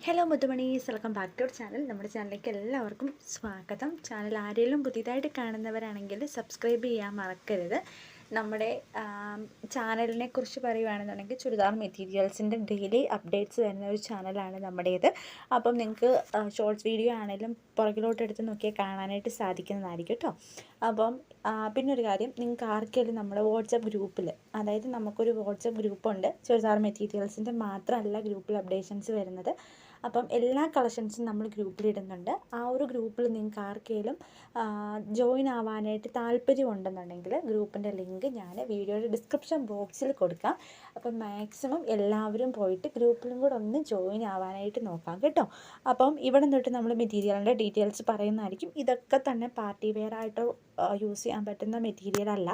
Hello മുത്തുമണീസ്, welcome back to our channel. നമ്മുടെ ചാനലിലേക്ക് എല്ലാവർക്കും സ്വാഗതം. ചാനൽ ആരെങ്കിലും പുതിയതായിട്ട് കാണുന്നവരാണെങ്കിൽ സബ്സ്ക്രൈബ് ചെയ്യാൻ മറക്കരുത്. നമ്മുടെ ചാനലിനെ കുറിച്ച് പറയുകയാണെന്നുണ്ടെങ്കിൽ ചുരിദാർ മെറ്റീരിയൽസിൻ്റെ ഡെയിലി അപ്ഡേറ്റ്സ് വരുന്ന ഒരു ചാനലാണ് നമ്മുടേത്. അപ്പം നിങ്ങൾക്ക് ഷോർട്സ് വീഡിയോ ആണെങ്കിലും പുറകിലോട്ട് എടുത്ത് നോക്കിയാൽ കാണാനായിട്ട് സാധിക്കുന്നതായിരിക്കും കേട്ടോ. അപ്പം പിന്നൊരു കാര്യം, നിങ്ങൾക്ക് ആർക്കെങ്കിലും നമ്മുടെ വാട്സപ്പ് ഗ്രൂപ്പിൽ, അതായത് നമുക്കൊരു വാട്സപ്പ് ഗ്രൂപ്പുണ്ട് ചുരിദാർ മെറ്റീരിയൽസിൻ്റെ മാത്രമല്ല ഗ്രൂപ്പിൽ അപ്ഡേഷൻസ് വരുന്നത്. അപ്പം എല്ലാ കളക്ഷൻസും നമ്മൾ ഗ്രൂപ്പിലിടുന്നുണ്ട്. ആ ഒരു ഗ്രൂപ്പിൽ നിങ്ങൾക്ക് ആർക്കെങ്കിലും ജോയിൻ ആവാനായിട്ട് താല്പര്യമുണ്ടെന്നുണ്ടെങ്കിൽ ഗ്രൂപ്പിൻ്റെ ലിങ്ക് ഞാൻ വീഡിയോയുടെ ഡിസ്ക്രിപ്ഷൻ ബോക്സിൽ കൊടുക്കാം. അപ്പം മാക്സിമം എല്ലാവരും പോയിട്ട് ഗ്രൂപ്പിലും കൂടെ ഒന്ന് ജോയിൻ ആവാനായിട്ട് നോക്കാം കേട്ടോ. അപ്പം ഇവിടെ തൊട്ട് നമ്മൾ മെറ്റീരിയലിൻ്റെ ഡീറ്റെയിൽസ് പറയുന്നതായിരിക്കും. ഇതൊക്കെ തന്നെ പാർട്ടി വെയർ ആയിട്ട് യൂസ് ചെയ്യാൻ പറ്റുന്ന മെറ്റീരിയൽ അല്ല,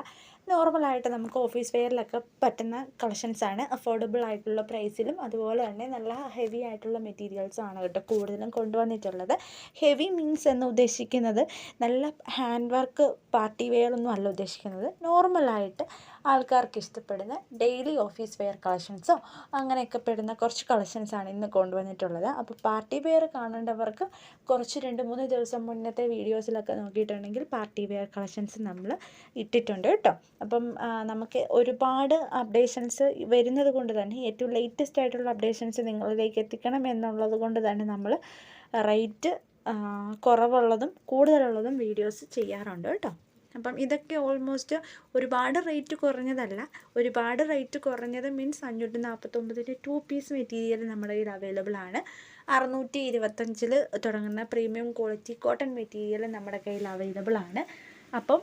നോർമലായിട്ട് നമുക്ക് ഓഫീസ് വെയറിലൊക്കെ പറ്റുന്ന കളക്ഷൻസാണ്. അഫോർഡബിൾ ആയിട്ടുള്ള പ്രൈസിലും അതുപോലെ തന്നെ നല്ല ഹെവി ആയിട്ടുള്ള മെറ്റീരിയൽസാണ് കേട്ടോ കൂടുതലും കൊണ്ടുവന്നിട്ടുള്ളത്. ഹെവി മീൻസ് എന്ന് ഉദ്ദേശിക്കുന്നത് നല്ല ഹാൻഡ് വർക്ക് പാർട്ടി വെയർ ഒന്നും അല്ല ഉദ്ദേശിക്കുന്നത്. നോർമലായിട്ട് ആൾക്കാർക്ക് ഇഷ്ടപ്പെടുന്ന ഡെയിലി ഓഫീസ് വെയർ കളക്ഷൻസോ അങ്ങനെയൊക്കെ പെടുന്ന കുറച്ച് കളക്ഷൻസാണ് ഇന്ന് കൊണ്ടുവന്നിട്ടുള്ളത്. അപ്പോൾ പാർട്ടി വെയർ കാണേണ്ടവർക്ക് കുറച്ച് 2-3 ദിവസം മുന്നത്തെ വീഡിയോസിലൊക്കെ നോക്കിയിട്ടുണ്ടെങ്കിൽ പാർട്ടി വെയർ കളക്ഷൻസ് നമ്മൾ ഇട്ടിട്ടുണ്ട് കേട്ടോ. അപ്പം നമുക്ക് ഒരുപാട് അപ്ഡേഷൻസ് വരുന്നത് കൊണ്ട് തന്നെ ഏറ്റവും ലേറ്റസ്റ്റ് ആയിട്ടുള്ള അപ്ഡേഷൻസ് നിങ്ങളിലേക്ക് എത്തിക്കണം എന്നുള്ളത് കൊണ്ട് തന്നെ നമ്മൾ റേറ്റ് കുറവുള്ളതും കൂടുതലുള്ളതും വീഡിയോസ് ചെയ്യാറുണ്ട് കേട്ടോ. അപ്പം ഇതൊക്കെ ഓൾമോസ്റ്റ് ഒരുപാട് റേറ്റ് കുറഞ്ഞതല്ല. ഒരുപാട് റേറ്റ് കുറഞ്ഞത് മീൻസ് 549 2 പീസ് മെറ്റീരിയൽ നമ്മുടെ കയ്യിൽ അവൈലബിൾ ആണ്. 625 തുടങ്ങുന്ന പ്രീമിയം ക്വാളിറ്റി കോട്ടൺ മെറ്റീരിയൽ നമ്മുടെ കയ്യിൽ അവൈലബിൾ ആണ്. അപ്പം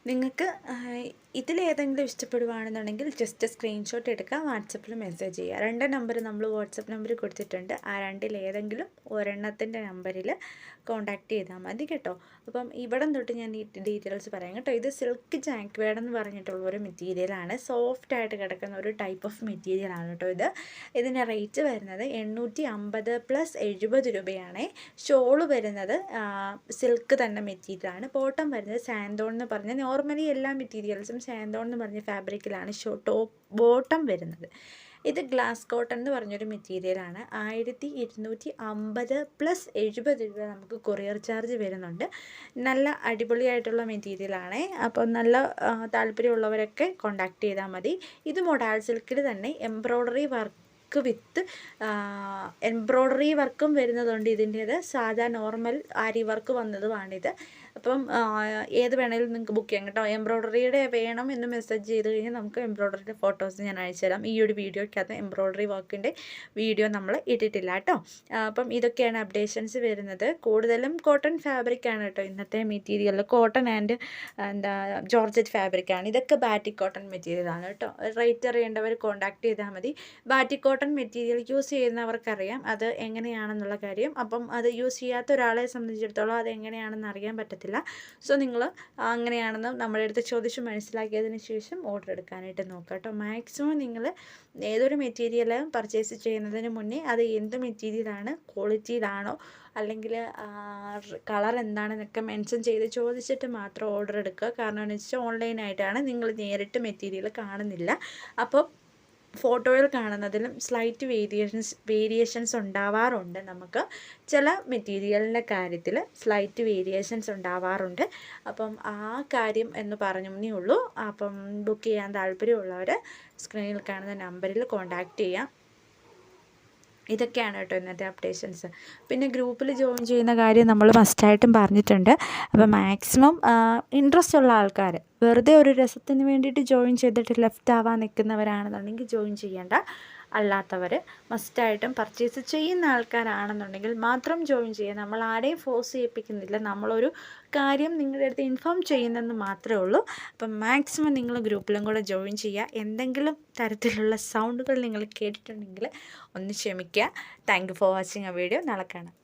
നിങ്ങൾക്ക് ഇതിലേതെങ്കിലും ഇഷ്ടപ്പെടുകയാണെന്നുണ്ടെങ്കിൽ ജസ്റ്റ് സ്ക്രീൻഷോട്ട് എടുക്കുക, വാട്സപ്പിൽ മെസ്സേജ് ചെയ്യുക. 2 നമ്പർ നമ്മൾ വാട്സപ്പ് നമ്പർ കൊടുത്തിട്ടുണ്ട്. ആ 2-ലേതെങ്കിലും ഒരെണ്ണത്തിൻ്റെ നമ്പറിൽ കോൺടാക്റ്റ് ചെയ്താൽ മതി കേട്ടോ. അപ്പം ഇവിടെ തൊട്ട് ഞാൻ ഡീറ്റെയിൽസ് പറയാം കേട്ടോ. ഇത് സിൽക്ക് ജാക്വേഡ് എന്ന് പറഞ്ഞിട്ടുള്ളൊരു മെറ്റീരിയലാണ്. സോഫ്റ്റായിട്ട് കിടക്കുന്ന ഒരു ടൈപ്പ് ഓഫ് മെറ്റീരിയലാണ് കേട്ടോ. ഇതിൻ്റെ റേറ്റ് വരുന്നത് 850 + 70 രൂപയാണ്. ഷോള് വരുന്നത് സിൽക്ക് തന്നെ മെറ്റീരിയലാണ്. ബോട്ടം വരുന്നത് സാൻഡോൺ എന്ന് പറഞ്ഞ, നോർമലി എല്ലാ മെറ്റീരിയൽസും സാൻഡോൺ എന്ന് പറഞ്ഞ ഫാബ്രിക്കിലാണ് ബോട്ടം വരുന്നത്. ഇത് ഗ്ലാസ് കോട്ടൺ എന്ന് പറഞ്ഞൊരു മെറ്റീരിയലാണ്. 1250 + 70 രൂപ നമുക്ക് കൊറിയർ ചാർജ് വരുന്നുണ്ട്. നല്ല അടിപൊളിയായിട്ടുള്ള മെറ്റീരിയലാണ്. അപ്പോൾ നല്ല താല്പര്യമുള്ളവരൊക്കെ കോണ്ടാക്ട് ചെയ്താൽ മതി. ഇത് മൊഡാൾ സിൽക്കിൽ തന്നെ എംബ്രോയ്ഡറി വിത്ത് എംബ്രോയ്ഡറി വർക്കും വരുന്നതുണ്ട്. ഇതിൻ്റേത് സാധാ നോർമൽ ആരി വർക്ക് വന്നതുമാണിത്. അപ്പം ഏത് വേണമെങ്കിലും നിങ്ങൾക്ക് ബുക്ക് ചെയ്യാം കേട്ടോ. എംബ്രോയ്ഡറിയുടെ വേണം എന്ന് മെസ്സേജ് ചെയ്ത് കഴിഞ്ഞാൽ നമുക്ക് എംബ്രോയ്ഡറിയുടെ ഫോട്ടോസ് ഞാൻ അയച്ചു തരാം. ഈ ഒരു വീഡിയോയ്ക്കകത്ത് എംബ്രോയ്ഡറി വർക്കിൻ്റെ വീഡിയോ നമ്മൾ ഇട്ടിട്ടില്ല കേട്ടോ. അപ്പം ഇതൊക്കെയാണ് അപ്ഡേഷൻസ് വരുന്നത്. കൂടുതലും കോട്ടൺ ഫാബ്രിക്കാണ് കേട്ടോ ഇന്നത്തെ മെറ്റീരിയൽ. കോട്ടൺ ആൻഡ് ജോർജറ്റ് ഫാബ്രിക്കാണ്. ഇതൊക്കെ ബാറ്റിക് കോട്ടൺ മെറ്റീരിയലാണ് കേട്ടോ. റേറ്റ് അറിയേണ്ടവർ കോൺടാക്ട് ചെയ്താൽ മതി. ബാറ്റിക് കോട്ടൺ മെറ്റീരിയൽ യൂസ് ചെയ്യുന്നവർക്കറിയാം അത് എങ്ങനെയാണെന്നുള്ള കാര്യം. അപ്പം അത് യൂസ് ചെയ്യാത്ത ഒരാളെ സംബന്ധിച്ചിടത്തോളം അത് എങ്ങനെയാണെന്ന് അറിയാൻ പറ്റത്തില്ല. സോ നിങ്ങൾ അങ്ങനെയാണെന്ന് നമ്മുടെ അടുത്ത് ചോദിച്ച് മനസ്സിലാക്കിയതിന് ശേഷം ഓർഡർ എടുക്കാനായിട്ട് നോക്കുക കേട്ടോ. മാക്സിമം നിങ്ങൾ ഏതൊരു മെറ്റീരിയൽ പർച്ചേസ് ചെയ്യുന്നതിന് മുന്നേ അത് എന്ത് മെറ്റീരിയലാണ്, ക്വാളിറ്റിയിലാണോ അല്ലെങ്കിൽ കളർ എന്താണെന്നൊക്കെ മെൻഷൻ ചെയ്ത് ചോദിച്ചിട്ട് മാത്രം ഓർഡർ എടുക്കുക. കാരണം എന്ന് വെച്ചാൽ ഓൺലൈനായിട്ടാണ്, നിങ്ങൾ നേരിട്ട് മെറ്റീരിയൽ കാണുന്നില്ല. അപ്പോൾ ഫോട്ടോയിൽ കാണുന്നതിലും സ്ലൈറ്റ് വേരിയേഷൻസ് ഉണ്ടാവാറുണ്ട്. നമുക്ക് ചില മെറ്റീരിയലിൻ്റെ കാര്യത്തിൽ സ്ലൈറ്റ് വേരിയേഷൻസ് ഉണ്ടാവാറുണ്ട്. അപ്പം ആ കാര്യം എന്ന് പറഞ്ഞേ ഉള്ളൂ. അപ്പം ബുക്ക് ചെയ്യാൻ താല്പര്യമുള്ളവർ സ്ക്രീനിൽ കാണുന്ന നമ്പറിൽ കോൺടാക്റ്റ് ചെയ്യാം. ഇതൊക്കെയാണ് കേട്ടോ ഇന്നത്തെ അപ്ഡേഷൻസ്. പിന്നെ ഗ്രൂപ്പിൽ ജോയിൻ ചെയ്യുന്ന കാര്യം നമ്മൾ മസ്റ്റായിട്ടും പറഞ്ഞിട്ടുണ്ട്. അപ്പോൾ മാക്സിമം ഇൻട്രസ്റ്റ് ഉള്ള ആൾക്കാർ, വെറുതെ ഒരു രസത്തിന് വേണ്ടിയിട്ട് ജോയിൻ ചെയ്തിട്ട് ലെഫ്റ്റ് ആവാൻ നിൽക്കുന്നവരാണെന്നുണ്ടെങ്കിൽ ജോയിൻ ചെയ്യേണ്ട. അല്ലാത്തവർ മസ്റ്റായിട്ടും പർച്ചേസ് ചെയ്യുന്ന ആൾക്കാരാണെന്നുണ്ടെങ്കിൽ മാത്രം ജോയിൻ ചെയ്യുക. നമ്മൾ ആരെയും ഫോഴ്സ് ചെയ്യിപ്പിക്കുന്നില്ല. നമ്മളൊരു കാര്യം നിങ്ങളുടെ അടുത്ത് ഇൻഫോം ചെയ്യുന്നതെന്ന് മാത്രമേ ഉള്ളൂ. അപ്പം മാക്സിമം നിങ്ങൾ ഗ്രൂപ്പിലും കൂടെ ജോയിൻ ചെയ്യുക. എന്തെങ്കിലും തരത്തിലുള്ള സൗണ്ടുകൾ നിങ്ങൾ കേട്ടിട്ടുണ്ടെങ്കിൽ ഒന്ന് ക്ഷമിക്കുക. താങ്ക് യു ഫോർ വാച്ചിങ് ആ വീഡിയോ. നാളെ കാണാം.